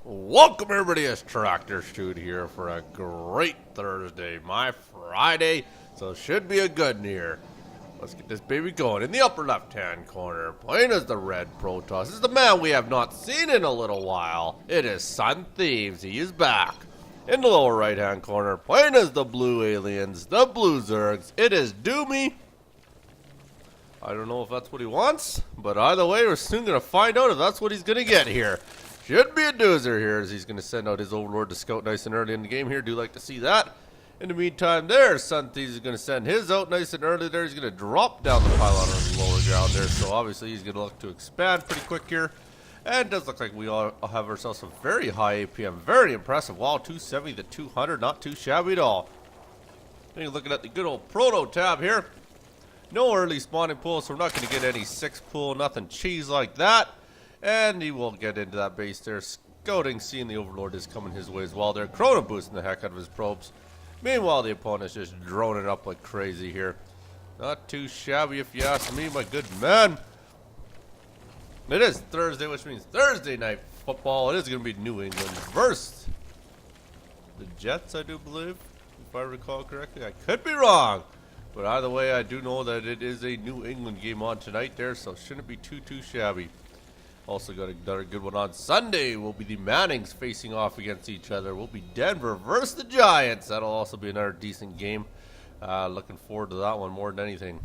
Welcome everybody, it's tractorchute here for a great Thursday, my Friday, so it should be a good one here. Let's get this baby going. In the upper left-hand corner, playing as the red Protoss, this is the man we have not seen in a little while. It is SONTHEEVES, he is back. In the lower right-hand corner, playing as the blue aliens, the blue Zergs, it is DoMe. I don't know if that's what he wants, but either way, we're soon going to find out if that's what he's going to get here. Should be a doozer here as he's going to send out his overlord to scout nice and early in the game here. Do like to see that. In the meantime there, SONTHEEVES is going to send his out nice and early there. He's going to drop down the pylon on the lower ground there. So obviously he's going to look to expand pretty quick here. And it does look like we all have ourselves some very high APM. Very impressive. Wow, 270 to 200. Not too shabby at all. Then you're looking at the good old proto tab here. No early spawning pool, so we're not going to get any 6 pool. Nothing cheese like that. And he will get into that base there, scouting, seeing the Overlord is coming his way as well there. Chrono boosting the heck out of his probes. Meanwhile, the opponent's just droning up like crazy here. Not too shabby if you ask me, my good man. It is Thursday, which means Thursday night football. It is going to be New England versus the Jets, I do believe, if I recall correctly. I could be wrong. But either way, I do know that it is a New England game on tonight there, so it shouldn't be too shabby. Also got another good one on Sunday. Will be the Banelings facing off against each other. Will be Denver versus the Giants. That'll also be another decent game. Looking forward to that one more than anything.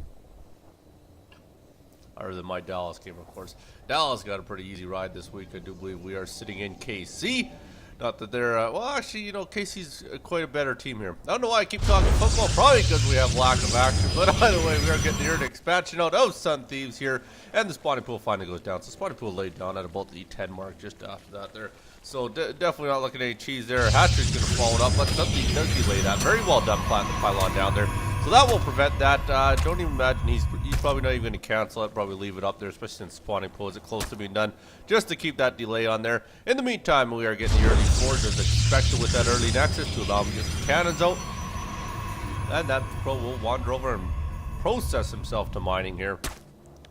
Other than my Dallas game, of course. Dallas got a pretty easy ride this week. I do believe we are sitting in KC. Not that they're, well, actually, you know, KC's quite a better team here. I don't know why I keep talking football. Probably because we have lack of action. But either way, we are getting the early expansion out of SONTHEEVES here. And the spawning pool finally goes down. So spawning pool laid down at about the 10 mark just after that there. So definitely not looking at any cheese there. Hatchery's going to follow it up. But SONTHEEVES does delay that. Very well done planting the pylon down there. So that will prevent that. Don't even imagine he's probably not even going to cancel it. Probably leave it up there, especially since spawning pool is close to being done, just to keep that delay on there. In the meantime, we are getting the early forge as expected with that early nexus to allow him to get the cannons out. And that pro will wander over and process himself to mining here.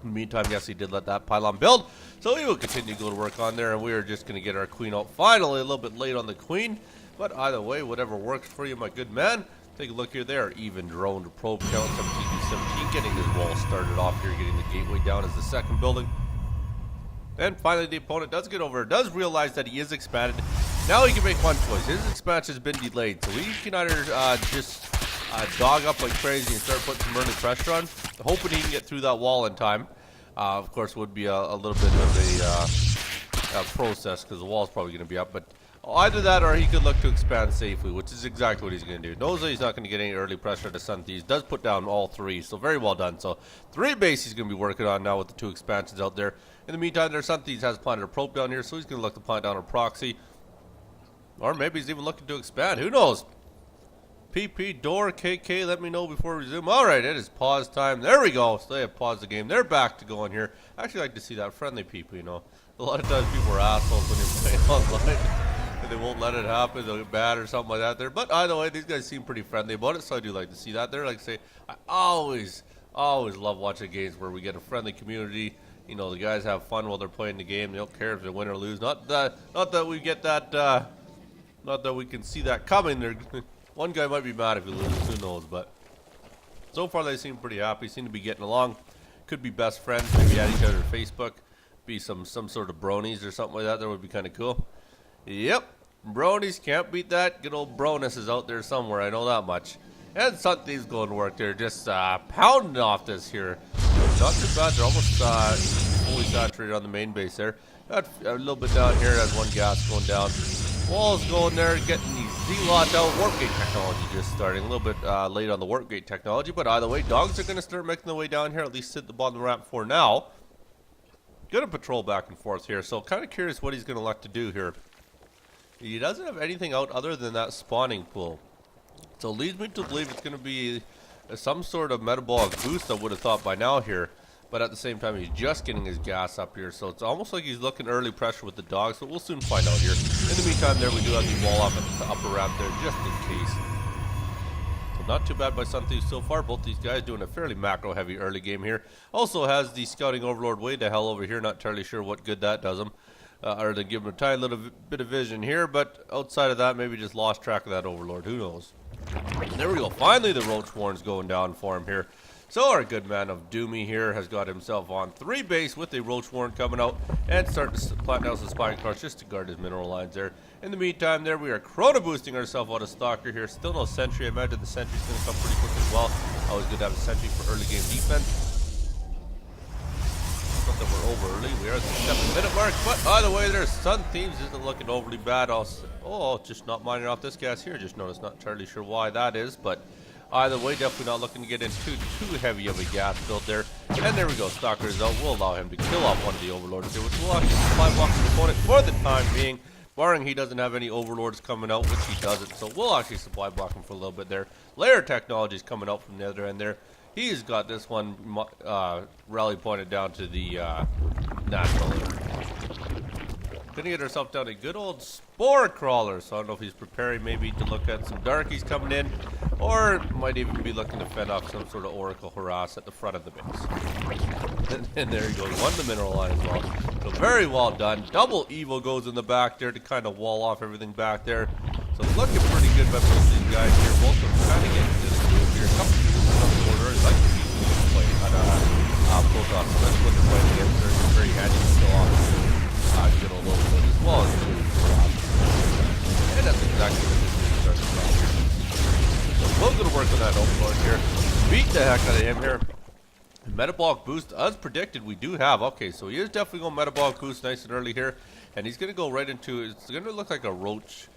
In the meantime, yes, he did let that pylon build. So he will continue to go to work on there, and we are just going to get our queen out finally. A little bit late on the queen, but either way, whatever works for you, my good man. Take a look here there. Even drone to probe count 17, getting his wall started off here, getting the gateway down as the second building. And finally, the opponent does get over, does realize that he is expanded. Now he can make one choice. His expansion has been delayed, so he can either just dog up like crazy and start putting some early pressure on, hoping he can get through that wall in time. Of course, would be a little bit of a process because the wall is probably going to be up, but either that or he could look to expand safely, which is exactly what he's going to do. Knows that he's not going to get any early pressure to SONTHEEVES. Does put down all 3, so very well done. So 3 bases he's going to be working on now with the 2 expansions out there. In the meantime, there SONTHEEVES has planted a probe down here, so he's going to look to plant down a proxy. Or maybe he's even looking to expand. Who knows? PP, door, KK, let me know before we resume. Alright, it is pause time. There we go. So they have paused the game. They're back to going here. I actually like to see that. Friendly people, you know. A lot of times people are assholes when they play online. They won't let it happen, they'll get bad or something like that there. But either way, these guys seem pretty friendly about it, so I do like to see that there. Like I say, I always love watching games where we get a friendly community. You know, the guys have fun while they're playing the game. They don't care if they win or lose. Not that we get that, not that we can see that coming. There, one guy might be mad if he loses, who knows. But so far they seem pretty happy, seem to be getting along. Could be best friends, maybe add each other to Facebook. Be some sort of bronies or something like that. That would be kind of cool. Yep. Bronies can't beat that. Good old Bronus is out there somewhere, I know that much. And SONTHEEVES going to work there, just pounding off this here. Not too bad, they're almost fully saturated on the main base there. Got a little bit down here, has one gas going down. Walls going there, getting the Z-Lot out. Warp gate technology just starting. A little bit late on the warp gate technology, but either way, dogs are going to start making their way down here, at least sit at the bottom of the ramp for now. Gonna patrol back and forth here, so kind of curious what he's going to like to do here. He doesn't have anything out other than that spawning pool. So it leads me to believe it's going to be some sort of metabolic boost, I would have thought by now here. But at the same time, he's just getting his gas up here. So it's almost like he's looking early pressure with the dogs, but we'll soon find out here. In the meantime, there we do have the wall up at the upper ramp there, just in case. So not too bad by SONTHEEVES so far. Both these guys doing a fairly macro-heavy early game here. Also has the scouting overlord way to hell over here. Not entirely sure what good that does him. or to give him a tiny little bit of vision here, but outside of that, maybe just lost track of that Overlord. Who knows? There we go. Finally, the Roach Warren's going down for him here. So our good man of DoMe here has got himself on 3 base with a Roach Warren coming out and starting to plant down some spine cars just to guard his mineral lines there. In the meantime, there we are chrono boosting ourselves out of Stalker here. Still no sentry. I imagine the sentry's going to come pretty quick as well. Always good to have a sentry for early game defense. Not that we're over early. We are at the 7-minute mark, but either way, there's SONTHEEVES isn't looking overly bad. Just not mining off this gas here. Just noticed, not entirely sure why that is, but either way, definitely not looking to get into too heavy of a gas build there. And there we go, Stalker is out. We'll allow him to kill off one of the Overlords here, which will actually supply block his opponent for the time being, barring he doesn't have any Overlords coming out, which he doesn't. So we'll actually supply block him for a little bit there. Layer technology is coming out from the other end there. He's got this one rally pointed down to the natural. Gonna get ourselves down a good old Spore Crawler, so I don't know if he's preparing maybe to look at some Darkies coming in, or might even be looking to fend off some sort of Oracle harass at the front of the base. And there he goes, won the mineral line as well. So very well done. Double Evo goes in the back there to kind of wall off everything back there. So looking pretty good by both of these guys here. Both of them kind of getting to this group here. A couple of people in the order. I like to see them play on both off. So that's what they're playing against. They're very handy to kill off. Get a little bit as well as and that's exactly what this is starting from. So we're going to work on that Overlord here. Beat the heck out of him here. Metabolic boost, as predicted, we do have. Okay, so he is definitely going metabolic boost nice and early here. And he's going to go right into, it's going to look like a roach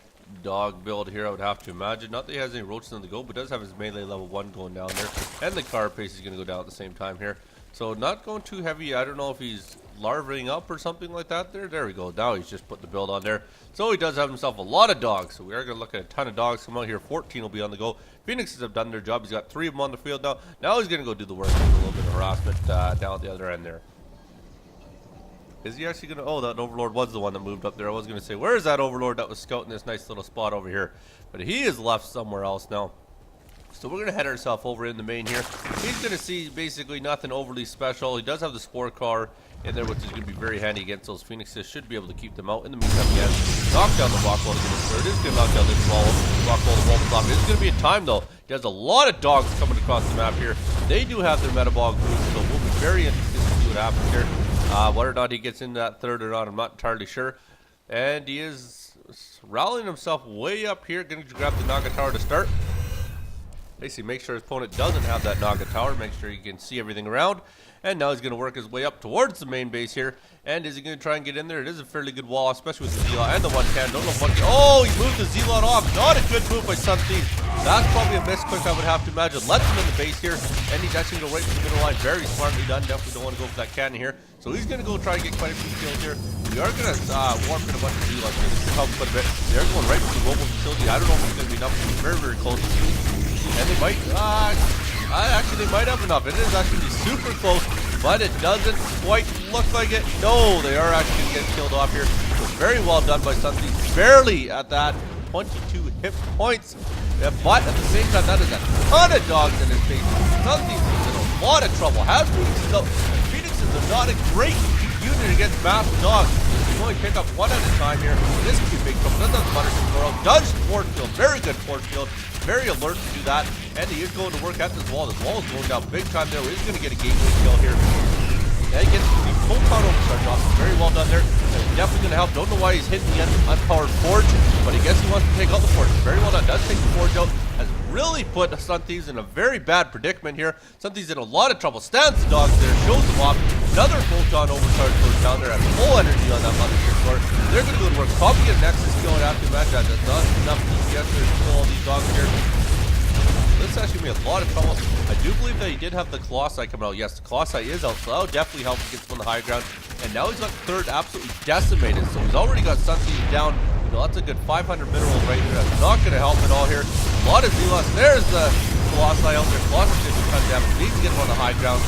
dog build here, I would have to imagine. Not that he has any roaches on the go, but does have his melee level 1 going down there. And the car pace is going to go down at the same time here. So not going too heavy. I don't know if he's larvaing up or something like that there. There we go. Now he's just put the build on there. So he does have himself a lot of dogs. So we are going to look at a ton of dogs come out here. 14 will be on the go. Phoenixes have done their job. He's got 3 of them on the field now. Now he's going to go do the work. A little bit of harassment down at the other end there. Is he actually going to... Oh, that Overlord was the one that moved up there. I was going to say, where is that Overlord that was scouting this nice little spot over here? But he is left somewhere else now. So we're going to head ourselves over in the main here. He's going to see basically nothing overly special. He does have the Spore car in there, which is going to be very handy against those Phoenixes. Should be able to keep them out. In the meantime, he has knocked down the rock wall to get his third. It is going to knock down this wall, rock wall to wall to top. It is going to be a time, though. He has a lot of dogs coming across the map here. They do have their metabolic boost, so we'll be very interested to see what happens here. Whether or not he gets into that third or not, I'm not entirely sure. And he is rallying himself way up here. Going to grab the Naga Tower to start. Basically make sure his opponent doesn't have that Naga Tower, make sure he can see everything around. And now he's going to work his way up towards the main base here. And is he going to try and get in there? It is a fairly good wall, especially with the Zealot and the one can. Don't know if one can. Oh, he moved the Zealot off. Not a good move by SONTHEEVES. That's probably a misclick, I would have to imagine. Lets him in the base here. And he's actually going to go right to the middle line. Very smartly done. Definitely don't want to go for that cannon here. So he's going to go try and get quite a few kills here. We are going to warp in a bunch of Zealots here. This should help quite a bit. They're going right to the mobile facility. I don't know if it's going to be enough. It's very, very close. And they might, actually they might have enough. It is actually super close, but it doesn't quite look like it. No, they are actually going to get killed off here. So very well done by SONTHEEVES. Barely at that 22 hit points. But at the same time, that is a ton of dogs in his face. SONTHEEVES is in a lot of trouble. Has Phoenixes out. Phoenixes are not a great unit against massive dogs. You can only pick up one at a time here. This could be big trouble. Doesn't have the Mothership go out. Does force field. Very good force field. Very alert to do that, and he is going to work at this wall. This wall is going down big time there. He's going to get a gateway kill here. And he gets the full-con overcharge off. Very well done there. Definitely going to help. Don't know why he's hitting the unpowered forge, but I guess he wants to take out the forge. Very well done. Does take the forge out. Has really put SONTHEEVES in a very bad predicament here. SONTHEEVES in a lot of trouble. Stands the dogs there. Shows them off. Another full-con overcharge goes down there at full energy on that Mothership floor. They're going to go to work. Probably get an Nexus kill and have to imagine that. That's not enough DPS to kill all these dogs here. This actually made a lot of trouble. I do believe that he did have the Colossi coming out. Yes, the Colossi is out, so that'll definitely help him get on the high ground. And now he's got third absolutely decimated, so he's already got SONTHEEVES down. You know, that's a good 500 mineral right here. That's not going to help at all here. A lot of Zealots. There's the Colossi out there. Colossi did a ton of damage. Needs to get him on the high ground.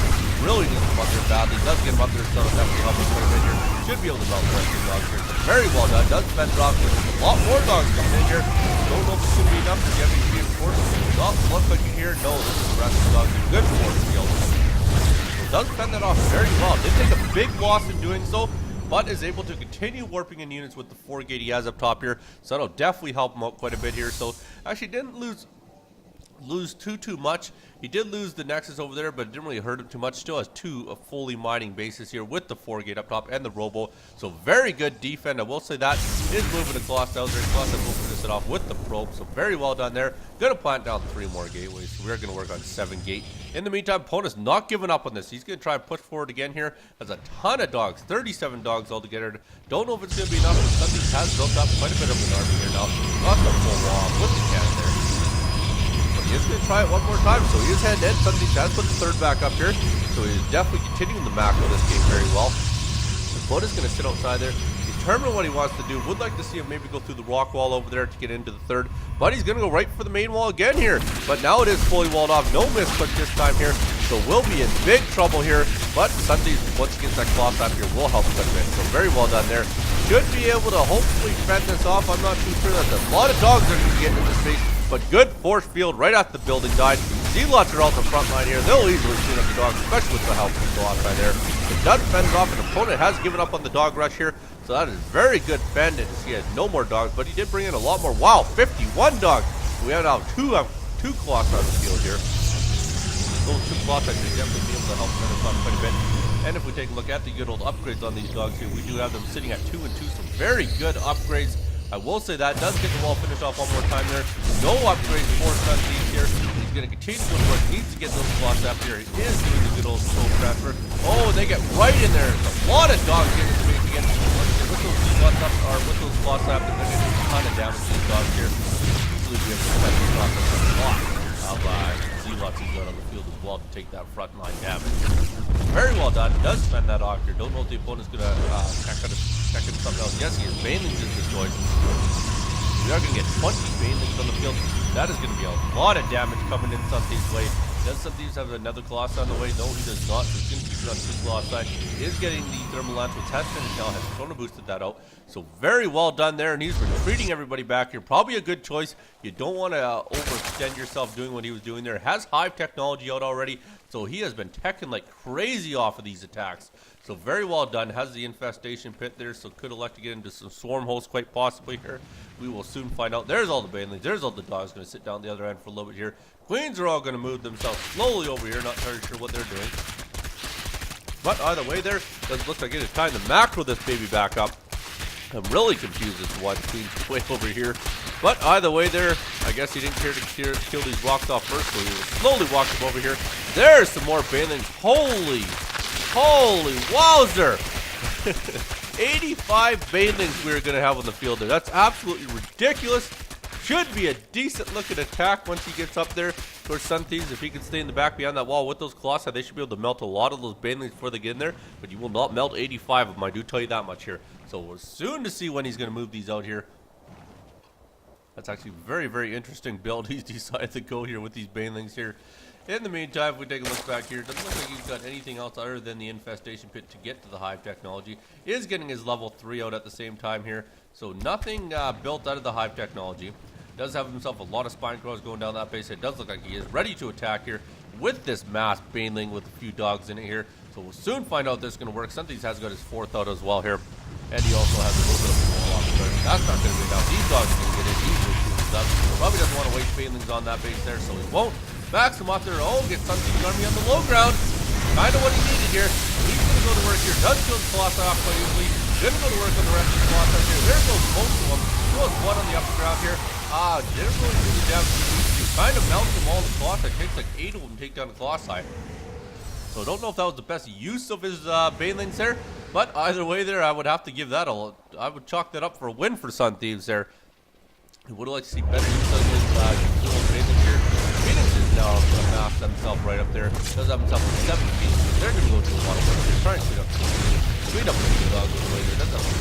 Really needs him up there badly. Does get him up there, so it'll definitely help him quite a bit here. Should be able to melt the rest of the dogs here. Very well done. Does spend drops. There's a lot more dogs coming in here. Don't know if it's going to be enough to get any reinforcements. Not look like you hear. No, this is the rest of the dogs. Good force field. So does spend that off very well. Did take a big loss in doing so, but is able to continue warping in units with the 4 gate he has up top here. So that'll definitely help him out quite a bit here. So actually didn't lose too much. He did lose the Nexus over there, but it didn't really hurt him too much. Still has 2 fully mining bases here with the 4 gate up top and the Robo. So very good defense. I will say that is moving the Colossus out there. Colossus will finish it off with the probe. So very well done there. Gonna plant down 3 more gateways. So we're gonna work on 7 gate. In the meantime, opponent's not giving up on this. He's gonna try and push forward again here. Has a ton of dogs, 37 dogs altogether. Don't know if it's gonna be enough, but something has built up quite a bit of an army here now. Got the full wall with the cannon there. He's going to try it one more time, so he is heading in. Sunday has put the 3rd back up here, so he's definitely continuing the macro this game very well. The opponent's going to sit outside there, determine what he wants to do. Would like to see him maybe go through the rock wall over there to get into the 3rd, but he's going to go right for the main wall again here. But now it is fully walled off. No misclick this time here, so we'll be in big trouble here. But Sunday, once he gets that cloth up here, will help quite a bit. So very well done there. Should be able to hopefully fend this off. I'm not too sure. That's a lot of dogs that are going to get into this space. But good force field right after the building died. Z-Lots are out the front line here. They'll easily clean up the dogs, especially with the help from the outside there. The done fends off. An opponent has given up on the dog rush here. So that is very good fend. And he has no more dogs, but he did bring in a lot more. Wow, 51 dogs. We have now two Colossi on the field here. Those 2 Colossi should definitely be able to help fend us on quite a bit. And if we take a look at the good old upgrades on these dogs here, we do have them sitting at 2 and 2. Some very good upgrades. I will say that does get the wall finished off one more time there. No upgrades for Sunthieves here. He's going to continue to work. Needs to get those slots up here. He is doing the good old slow transfer. Oh, they get right in there. There's a lot of dogs getting in space again. With those slots up, or with those slots up, they're going to do a ton of damage to these dogs here. Usually we have to set these slots up a lot of Z-Lots he's got on the field as well to take that front line damage. Very well done. Does spend that off here. Don't know if the opponent's going to check in something else. Yes, he has Banelings is destroyed. We are going to get 20 Banelings on the field. That is going to be a lot of damage coming in Sunthieves' way. Does Sunthieves have another Colossi on the way? No, he does not. So he's going to keep it on 2 Colossi. He is getting the thermal lance, which has finished now. Has Chrono boosted that out. So very well done there. And he's retreating everybody back here. Probably a good choice. You don't want to overextend yourself doing what he was doing there. Has Hive technology out already. So he has been teching like crazy off of these attacks. So very well done. Has the infestation pit there, so could elect to get into some swarm holes quite possibly here. We will soon find out. There's all the Banelings. There's all the dogs going to sit down the other end for a little bit here. Queens are all going to move themselves slowly over here. Not entirely sure what they're doing. But either way there, doesn't look like it is time to macro this baby back up. I'm really confused as to why the Queen's way over here. But either way there, I guess he didn't care to kill these rocks off first, so he will slowly walk them over here. There's some more Banelings. Holy wowzer! 85 Banelings we're going to have on the field there. That's absolutely ridiculous. Should be a decent looking attack once he gets up there for Sunthieves. If he can stay in the back behind that wall with those Colossi, they should be able to melt a lot of those Banelings before they get in there. But you will not melt 85 of them, I do tell you that much here. So we're soon to see when he's going to move these out here. That's actually a very, very interesting build he's decided to go here with these Banelings here. In the meantime, if we take a look back here, it doesn't look like he's got anything else other than the infestation pit to get to the Hive technology. He is getting his level 3 out at the same time here. So nothing built out of the Hive technology. Does have himself a lot of spine crawlers going down that base. It does look like he is ready to attack here with this mass Baneling with a few dogs in it here. So we'll soon find out if this is going to work. Sunthieves has got his 4th out as well here. And he also has a little bit of a wall off there. That's not going to be enough. These dogs are going to get in easily too stuff. Probably doesn't want to waste Banelings on that base there, so he won't. Backs him off there. Oh, get Sunthieves' army on the low ground. Kind of what he needed here. He's going to go to work here. Does kill the Colossi off quite easily. Going to go to work on the rest of the Colossi here. There goes most of them. Goes one on the upper ground here. Didn't really do the damage he needs to. Kind of melts them all the Colossi. It takes like 8 of them to take down the Colossi. So I don't know if that was the best use of his Banelings there. But either way there, I would have to give that I would chalk that up for a win for Sunthieves there. I would like to see better use of his Banelings here. Phoenix is now going to mass himself right up there. Does have himself 7 feet. They're going to go through a lot of work. They're trying to clean up the dogs on the way there. That's not what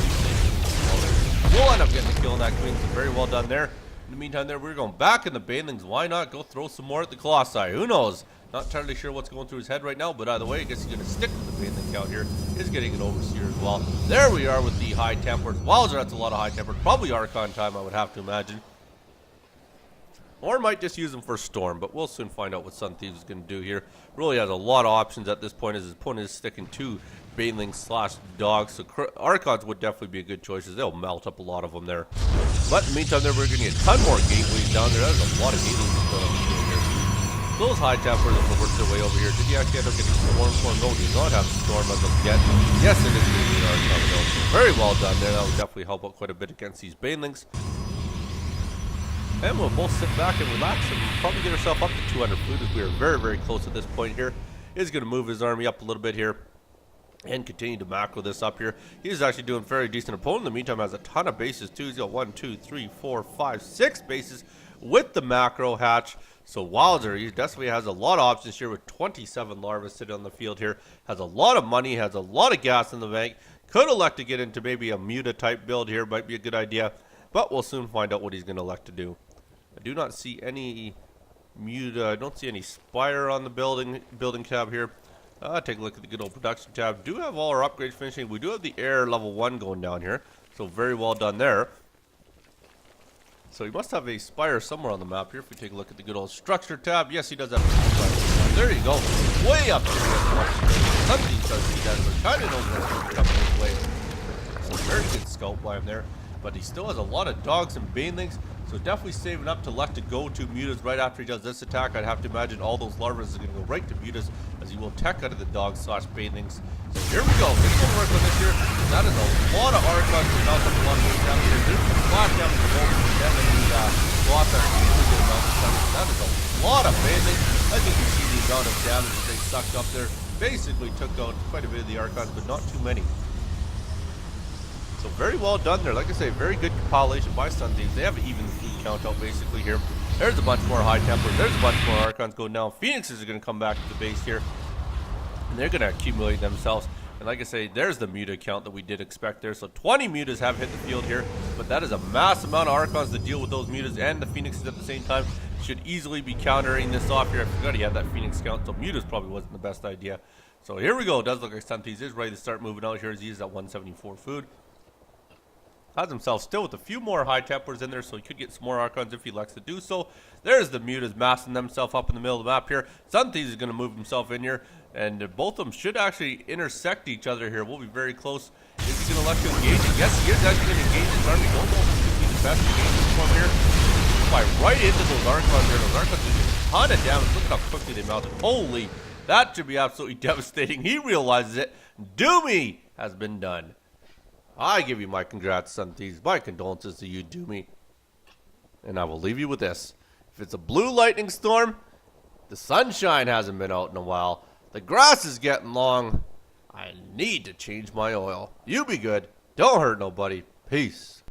we'll end up getting a kill on that Queen. So very well done there. In the meantime there, we're going back in the Banelings. Why not go throw some more at the Colossi? Who knows? Not entirely sure what's going through his head right now, but either way, I guess he's going to stick with the Baneling count here. He's getting an Overseer as well. There we are with the High Tempered. Wowzer, that's a lot of High Tempered. Probably Archon time, I would have to imagine. Or might just use him for Storm, but we'll soon find out what Sunthieves is going to do here. Really has a lot of options at this point as his opponent is sticking to Banelings slash dogs. So Archons would definitely be a good choice, as they'll melt up a lot of them there. But in the meantime, we're going to get a ton more gateways down there. There's a lot of gateways going on here. Those high tappers will work their way over here. Did he actually end up getting Storm for him? No, he does not have Storm as of yet. Yes, it is going to be our Archon. Very well done there. That would definitely help out quite a bit against these Banelings. And we'll both sit back and relax and probably get ourselves up to 200 food, as we are very, very close at this point here. He's going to move his army up a little bit here and continue to macro this up here. He's actually doing very decent. Opponent in the meantime has a ton of bases too. He's got 1, 2, 3, 4, 5, 6 bases with the macro hatch. So Wilder, he definitely has a lot of options here with 27 larvae sitting on the field here. Has a lot of money, has a lot of gas in the bank. Could elect to get into maybe a Muta type build here. Might be a good idea. But we'll soon find out what he's going to elect to do. I do not see any Muta. I don't see any Spire on the building tab here. Take a look at the good old production tab. Do have all our upgrades finishing. We do have the air level 1 going down here. So very well done there. So he must have a Spire somewhere on the map here. If we take a look at the good old structure tab. Yes, he does have a Spire. There you go. Way up here. Something does see that. But kind of knows what's coming his way. So very good scout by him there. But he still has a lot of dogs and Banelings. So definitely saving up to left to go to Mutas right after he does this attack. I'd have to imagine all those larvas are going to go right to Mutas, as he will tech out of the dogs slash Banelings. So here we go. Let's go work on this here. That is a lot of Archons to melt up a lot of things down here. There's some flash down the bolt and then the sloth that really get melted down. That is a lot of Banelings. I think you see the amount of damage that they sucked up there. Basically took out quite a bit of the Archons, but not too many. So very well done there. Like I say, very good compilation by SONTHEEVES. They have an even food count out basically here. There's a bunch more high templars. There's a bunch more Archons going down. Phoenixes are going to come back to the base here. And they're going to accumulate themselves. And like I say, there's the Muta count that we did expect there. So 20 Mutas have hit the field here. But that is a massive amount of Archons to deal with those Mutas and the Phoenixes at the same time. Should easily be countering this off here. I forgot he had that Phoenix count. So Mutas probably wasn't the best idea. So here we go. It does look like SONTHEEVES is ready to start moving out here as he is at 174 food. Has himself still with a few more high templars in there, so he could get some more Archons if he elects to do so. There's the Mutas massing themselves up in the middle of the map here. SONTHEEVES is going to move himself in here, and both of them should actually intersect each other here. We'll be very close. Is he going to elect to engage it? Yes, he is actually going to engage his army. Don't know if it's going to be the best engagement from here. Fly right into those Archons there. Those Archons do a ton of damage. Look at how quickly they melted. Holy, that should be absolutely devastating. He realizes it. DoMe has been done. I give you my congrats, SONTHEEVES. My condolences to you, DoMe. And I will leave you with this. If it's a blue lightning storm, the sunshine hasn't been out in a while, the grass is getting long, I need to change my oil. You be good. Don't hurt nobody. Peace.